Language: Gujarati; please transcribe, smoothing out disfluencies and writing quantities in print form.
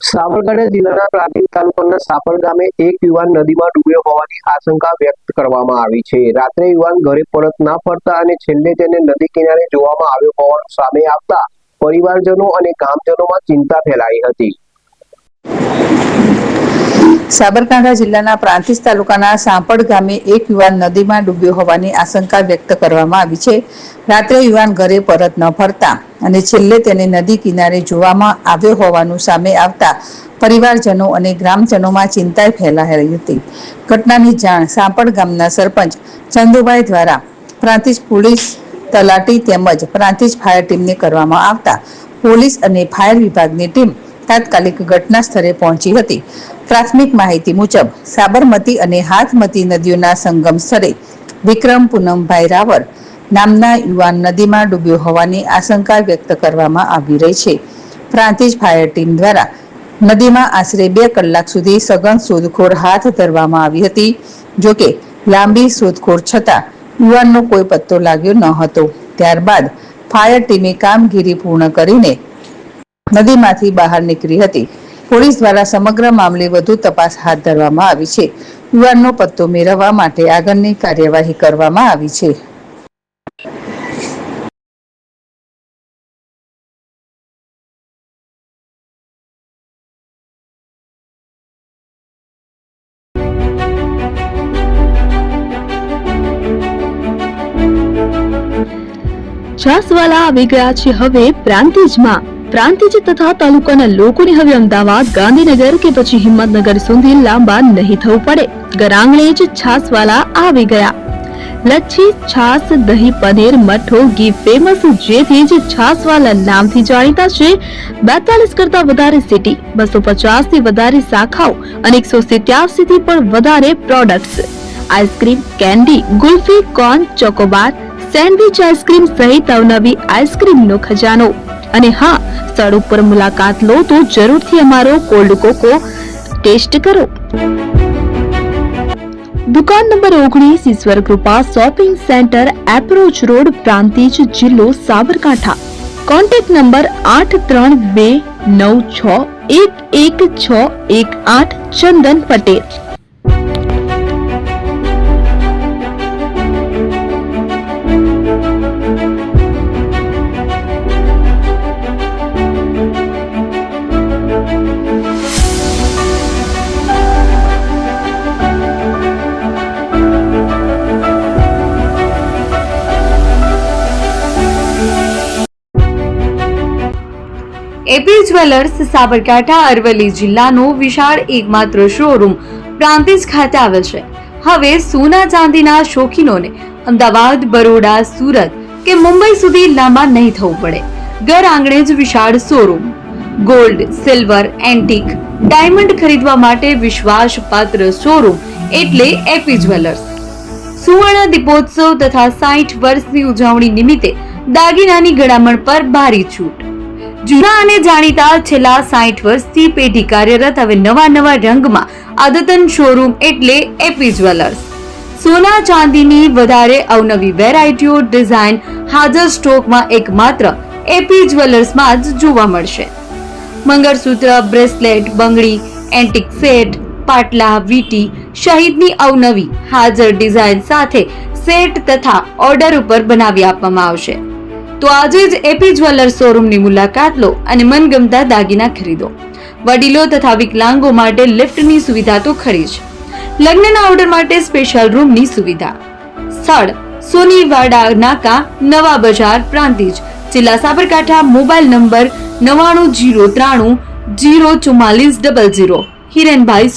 સાબરકાંઠા જિલ્લાના પ્રાંતિજ તાલુકાના સાપર ગામે એક યુવાન નદીમાં ડૂબ્યો હોવાની આશંકા વ્યક્ત કરવામાં આવી છે। રાત્રે યુવાન ઘરે પરત ના ફરતા અને છેલ્લે તેને નદી કિનારે જોવામાં આવ્યો હોવાનું સામે આવતા પરિવારજનો અને ગામજનોમાં ચિંતા ફેલાઈ હતી। સાબરકાંઠા જિલ્લાના પ્રાંતિજ તાલુકાના સાપડ ગામે એક યુવાન નદીમાં ડૂબ્યો હોવાની આશંકા વ્યક્ત કરવામાં આવી છે। રાત્રે યુવાન ઘરે પરત ન ફરતા અને છેલ્લે તેને નદી કિનારે જોવામાં આવ્યો હોવાનું સામે આવતા પરિવારજનો અને ગ્રામજનોમાં ચિંતા ફેલાઈ હતી। ઘટનાની જાણ સાપડ ગામના સરપંચ ચંદુભાઈ દ્વારા પ્રાંતિજ પોલીસ તલાટી તેમજ પ્રાંતિજ ફાયર ટીમને કરવામાં આવતા પોલીસ અને ફાયર વિભાગની ટીમ તાત્કાલિક ઘટના સ્થળે પહોંચી હતી। પ્રાથમિક માહિતી મુજબ સાબરમતી અને હાથમતી નદીઓના સંગમ સ્થળે વિક્રમ પૂનમભાઈ રાવર નામના યુવાન નદીમાં ડૂબ્યો હોવાની આશંકા વ્યક્ત કરવામાં આવી રહી છે। પ્રાંતિજ ફાયર ટીમ દ્વારા નદીમાં આશરે 2 કલાક સુધી સઘન શોધખોળ હાથ ધરવામાં આવી હતી। જોકે લાંબી શોધખોળ છતાં યુવાનનો કોઈ પત્તો લાગ્યો ન હતો। ત્યારબાદ ફાયર ટીમે કામગીરી પૂર્ણ કરીને નદીમાંથી બહાર નીકળી હતી। પોલીસ દ્વારા સમગ્ર મામલે વધુ તપાસ હાથ ધરવામાં આવી છે। યુવાનનો પત્તો મેળવવા માટે આગળની કાર્યવાહી કરવામાં આવી છે। છાસવાલા આવી ગયા છે હવે પ્રાંતિજમાં। પ્રાંતિજ તથા તાલુકાના લોકોને હવે અમદાવાદ, ગાંધીનગર કે પછી હિંમતનગર સુધી લાંબા નહીં થવું પડે। ઘરઆંગણે જ છાસવાલા આવી ગયા। લચ્છી, છાસ, દહીં, પનીર, મઠ્ઠો, ઘી ફેમસ, જેથી જ છાસવાલા નામથી જાણીતા છે। 42 કરતા વધારે સિટી, 250 થી વધારે શાખાઓ અને 187 થી પણ વધારે products. Ice cream, candy, kulfi, corn, Chocobar, sandwich ice cream સહિત અવનવી આઈસ્ક્રીમનો ખજાનો। અને હા, સ્થળ ઉપર મુલાકાત લો તો જરૂરથી અમારો કોલ્ડ કોકો ટેસ્ટ કરો। દુકાન number 19, Ishwar Krupa shopping centre, approach road, Prantij, જિલ્લો Sabarkantha. Contact number 8326111618 Chandan Patel. AP jewellers Sabarkantha Aravalli જિલ્લાનો વિશાળ એકમાત્ર શોરૂમ પ્રાંતિજ ખાતે આવેલ છે। હવે સોના ચાંદીના શોખીનોને અમદાવાદ, બરોડા, સુરત કે મુંબઈ સુધી લાંબા નહીં થવું પડે। ઘર આંગણે જ વિશાળ showroom. Gold, silver, antique, diamond ખરીદવા માટે વિશ્વાસપાત્ર શોરૂમ એટલે એપી જ્વેલર્સ। સુવર્ણ દીપોત્સવ તથા 60 વર્ષની ઉજવણી નિમિત્તે દાગીનાની ગળામણ પર ભારી છૂટ। જૂના અને જાણીતા છેલ્લા 60 વર્ષથી પેઢી કાર્યરત હવે નવા રંગમાં અદ્યતન શોરૂમ એટલે એપી જ્વેલર્સ। સોના ચાંદીની વધારે અવનવી વેરાયટીઓ, ડિઝાઇન હાજર સ્ટોકમાં એકમાત્ર એપી જ્વેલર્સમાં જ જોવા મળશે। મંગળસૂત્ર, બ્રેસલેટ, બંગડી, એન્ટિક સેટ, પાટલા, વીટી સહિતની અવનવી હાજર ડિઝાઇન સાથે સેટ તથા ઓર્ડર ઉપર બનાવી આપવામાં આવશે। તો આજે જ એપી જ્વેલર્સ શોરૂમની મુલાકાત લો અને મનગમતા દાગીના ખરીદો। વડીલો તથા વિકલાંગો માટે લિફ્ટની સુવિધા તો ખરી જ, લગ્નના ઓર્ડર માટે સ્પેશિયલ રૂમની સુવિધા। સ્થળ સોનીવાડા નાકા, નવા બજાર, પ્રાંતિજ, જિલ્લા સાબરકાંઠા। Mobile number 9903004400। હિરેનભાઈ